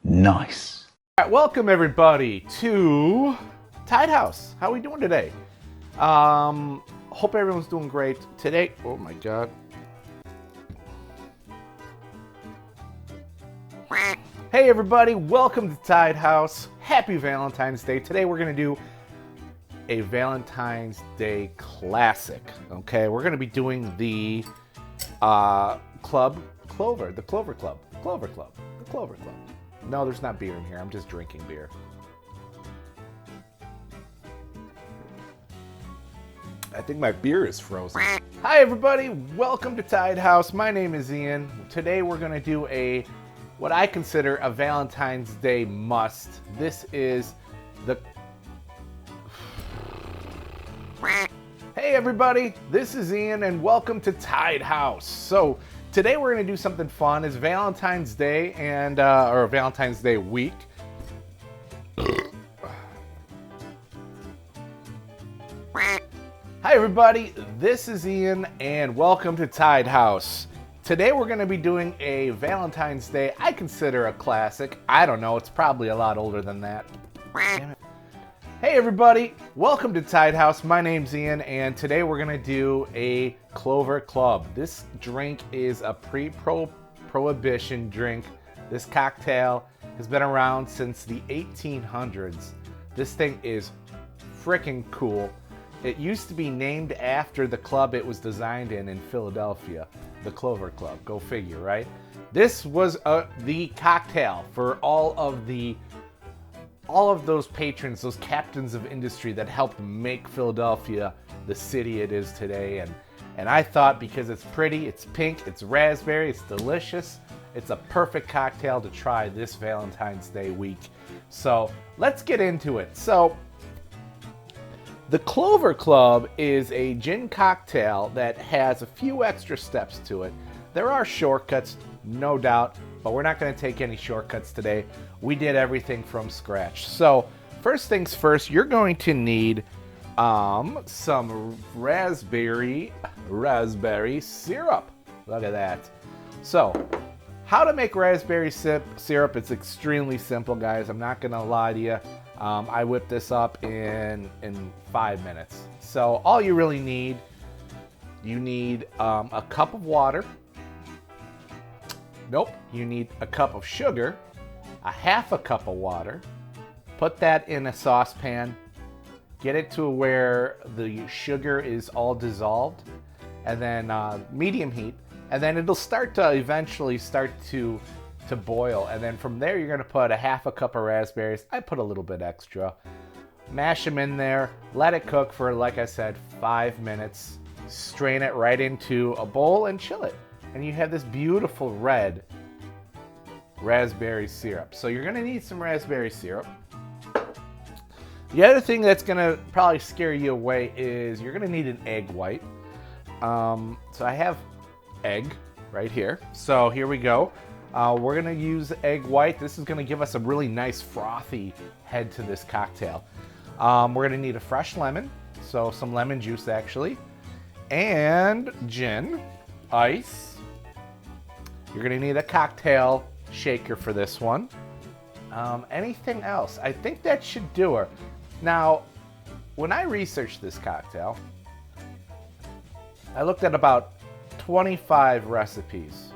Nice. All right, welcome everybody to Tide House. How are we doing today? Hope everyone's doing great today. Oh my God. Hey everybody, welcome to Tide House. Happy Valentine's Day. Today we're gonna do a Valentine's Day classic. Okay, we're gonna be doing the Clover Club. No, there's not beer in here. I'm just drinking beer. I think my beer is frozen. Hi everybody, welcome to Tide House. My name is Ian. Today we're gonna do what I consider a Valentine's Day must. This is the... Hey everybody, this is Ian and welcome to Tide House. So today we're gonna do something fun. It's Valentine's Day and or Valentine's Day week. Hi everybody, this is Ian and welcome to Tide House. Today we're gonna be doing a Valentine's Day I consider a classic. I don't know, it's probably a lot older than that. Damn it. Hey everybody, welcome to Tide House. My name's Ian and today we're gonna do a Clover Club. This drink is a pre-prohibition drink. This cocktail has been around since the 1800s. This thing is freaking cool. It used to be named after the club it was designed in Philadelphia, the Clover Club. Go figure, right? This was the cocktail for all of those patrons, those captains of industry that helped make Philadelphia the city it is today. And I thought because it's pretty, it's pink, it's raspberry, it's delicious, it's a perfect cocktail to try this Valentine's Day week. So let's get into it. So the Clover Club is a gin cocktail that has a few extra steps to it. There are shortcuts, no doubt, but we're not going to take any shortcuts today. We did everything from scratch. So first things first, you're going to need some raspberry syrup. Look at that. So how to make raspberry syrup, it's extremely simple, guys. I'm not going to lie to you. I whipped this up in 5 minutes. So all you really need, you need a cup of water. Nope, you need a cup of sugar, a half a cup of water. Put that in a saucepan. Get it to where the sugar is all dissolved, and then medium heat, and then it'll start to eventually start to boil, and then from there you're going to put a half a cup of raspberries. I put a little bit extra. Mash them in there, let it cook for, like I said, 5 minutes. Strain it right into a bowl and chill it. And you have this beautiful red raspberry syrup. So you're going to need some raspberry syrup. The other thing that's going to probably scare you away is you're going to need an egg white. So I have egg right here. So here we go. We're going to use egg white. This is going to give us a really nice frothy head to this cocktail. We're going to need a fresh lemon, so some lemon juice actually, and gin, ice. You're going to need a cocktail shaker for this one. Anything else? I think that should do her. Now, when I researched this cocktail, I looked at about 25 recipes.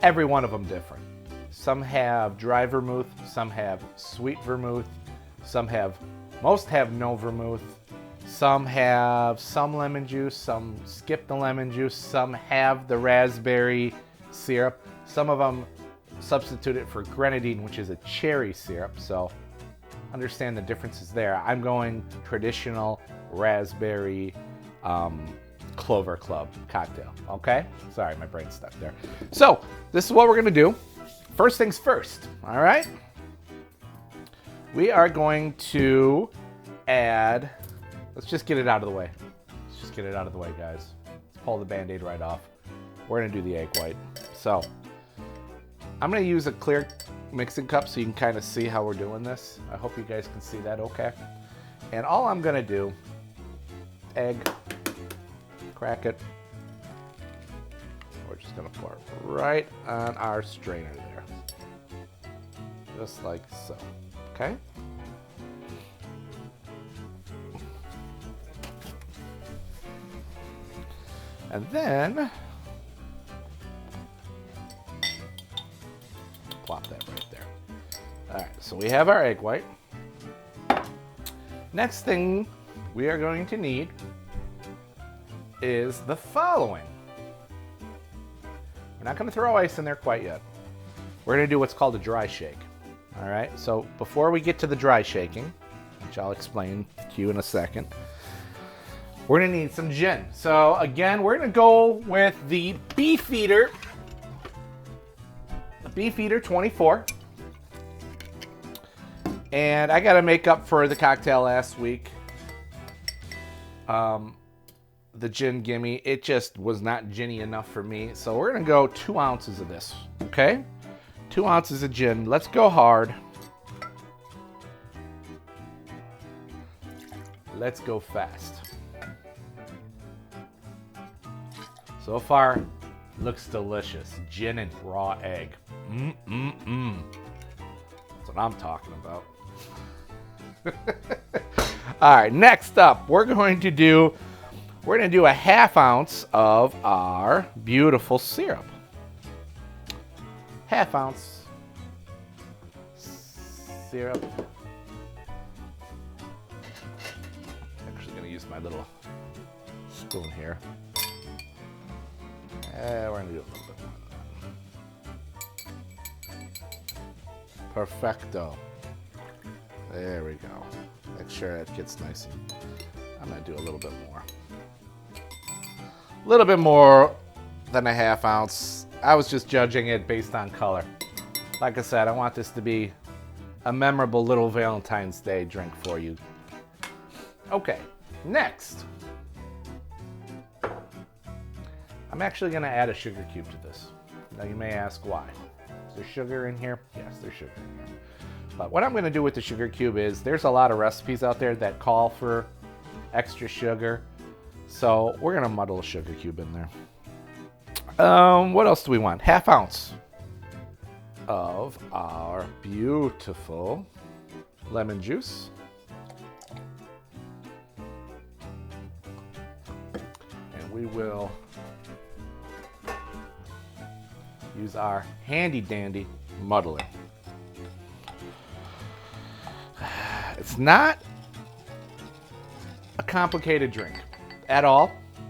Every one of them different. Some have dry vermouth, some have sweet vermouth, most have no vermouth, some have some lemon juice, some skip the lemon juice, some have the raspberry syrup, some of them substitute it for grenadine, which is a cherry syrup, so understand the differences there. I'm going traditional raspberry Clover Club cocktail, okay? Sorry, my brain's stuck there. So, this is what we're gonna do. First things first, all right? We are going to add, let's just get it out of the way. Let's just get it out of the way, guys. Let's pull the Band-Aid right off. We're gonna do the egg white. So, I'm gonna use a clear mixing cup so you can kind of see how we're doing this. I hope you guys can see that okay. And all I'm gonna do, egg, crack it. We're just gonna pour it right on our strainer there. Just like so, okay? And then, plop that right there. All right, so we have our egg white. Next thing we are going to need is the following. We're not going to throw ice in there quite yet. We're going to do what's called a dry shake. All right, so before we get to the dry shaking, which I'll explain to you in a second, we're going to need some gin. So again, we're going to go with the Beefeater 24. And I got to make up for the cocktail last week. The gin gimme, it just was not ginny enough for me. So we're going to go 2 ounces of this, okay? 2 ounces of gin. Let's go hard. Let's go fast. So far, looks delicious. Gin and raw egg. That's what I'm talking about. All right, next up, we're going to do a 1/2 ounce of our beautiful syrup. 1/2 ounce syrup. Actually going to use my little spoon here. We're going to do a little bit more. Perfecto. There we go. Make sure it gets nice and I'm going to do a little bit more. A little bit more than a 1/2 ounce. I was just judging it based on color. Like I said, I want this to be a memorable little Valentine's Day drink for you. Okay, next. I'm actually going to add a sugar cube to this. Now you may ask why. Is there sugar in here? Yes, there's sugar in here. But what I'm going to do with the sugar cube is there's a lot of recipes out there that call for extra sugar. So we're going to muddle a sugar cube in there. What else do we want? 1/2 ounce of our beautiful lemon juice. And we will use our handy dandy muddler. It's not a complicated drink at all.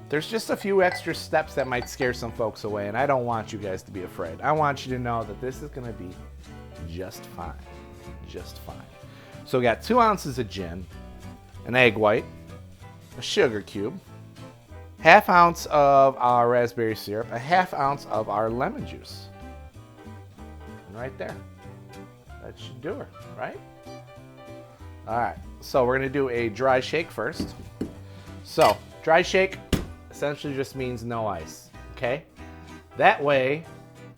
There's just a few extra steps that might scare some folks away, and I don't want you guys to be afraid. I want you to know that this is going to be just fine. Just fine. So we got 2 ounces of gin, an egg white, a sugar cube, 1/2 ounce of our raspberry syrup, a 1/2 ounce of our lemon juice. And right there. That should do her, right? All right. So we're going to do a dry shake first. So dry shake essentially just means no ice, okay? That way,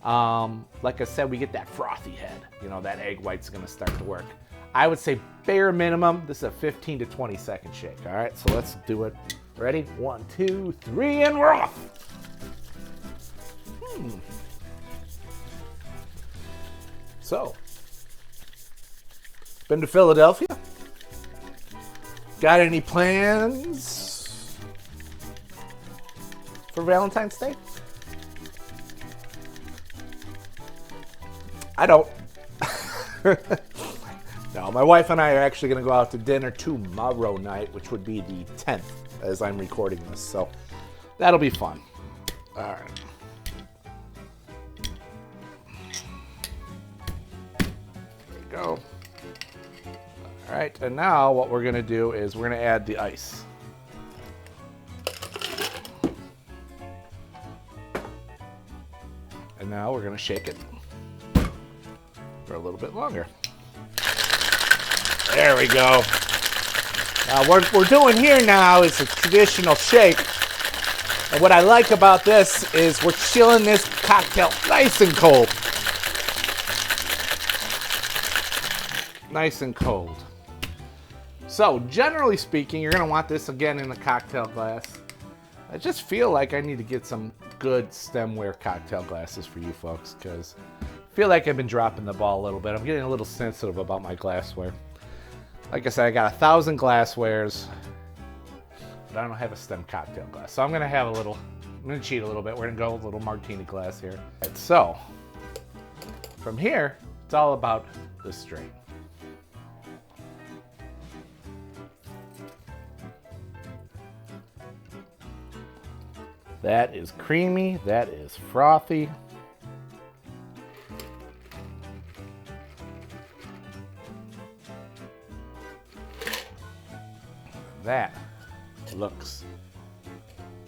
like I said, we get that frothy head. You know, that egg white's gonna start to work. I would say bare minimum, this is a 15 to 20 second shake, all right? So let's do it. Ready? 1, 2, 3, and we're off. So, been to Philadelphia? Got any plans for Valentine's Day? I don't. No, my wife and I are actually going to go out to dinner tomorrow night, which would be the 10th as I'm recording this. So that'll be fun. All right. There we go. All right, and now what we're going to do is we're going to add the ice. And now we're going to shake it for a little bit longer. There we go. Now what we're doing here now is a traditional shake. And what I like about this is we're chilling this cocktail nice and cold. Nice and cold. So generally speaking, you're going to want this again in a cocktail glass. I just feel like I need to get some good stemware cocktail glasses for you folks, because feel like I've been dropping the ball a little bit. I'm getting a little sensitive about my glassware. Like I said, I got 1,000 glasswares, but I don't have a stem cocktail glass. So I'm gonna cheat a little bit. We're gonna go with a little martini glass here. Right, so, from here, it's all about the strain. That is creamy, that is frothy. That looks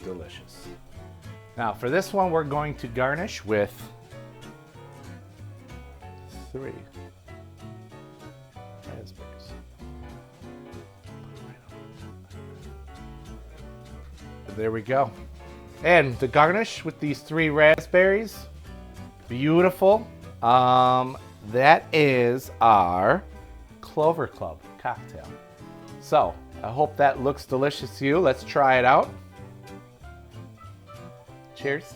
delicious. Now for this one, we're going to garnish with 3 raspberries. There we go. And the garnish with these 3 raspberries, beautiful. That is our Clover Club cocktail. So, I hope that looks delicious to you. Let's try it out. Cheers.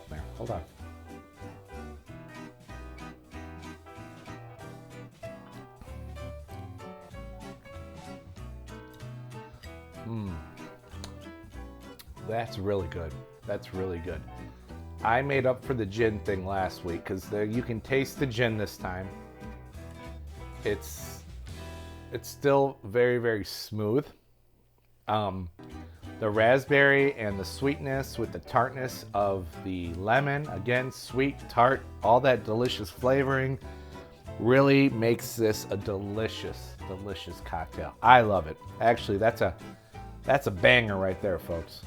There, hold on. That's really good. That's really good. I made up for the gin thing last week because you can taste the gin this time. It's still very, very smooth. The raspberry and the sweetness with the tartness of the lemon, again, sweet, tart, all that delicious flavoring really makes this a delicious, delicious cocktail. I love it. Actually, that's a banger right there, folks.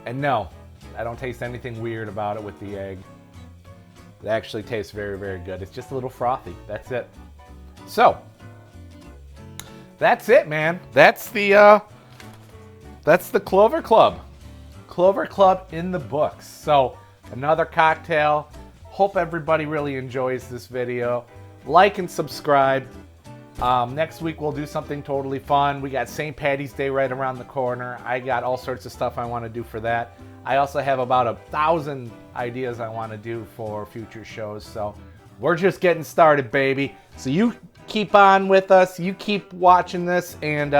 And no, I don't taste anything weird about it with the egg. It actually tastes very, very good. It's just a little frothy. That's it. So, that's it, man. That's the Clover Club. Clover Club in the books. So, another cocktail. Hope everybody really enjoys this video. Like and subscribe. Next week we'll do something totally fun. We got St. Patty's Day right around the corner. I got all sorts of stuff I want to do for that. I also have about 1,000 ideas I want to do for future shows. So we're just getting started, baby. So you keep on with us. You keep watching this, and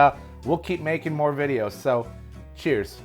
we'll keep making more videos. So cheers.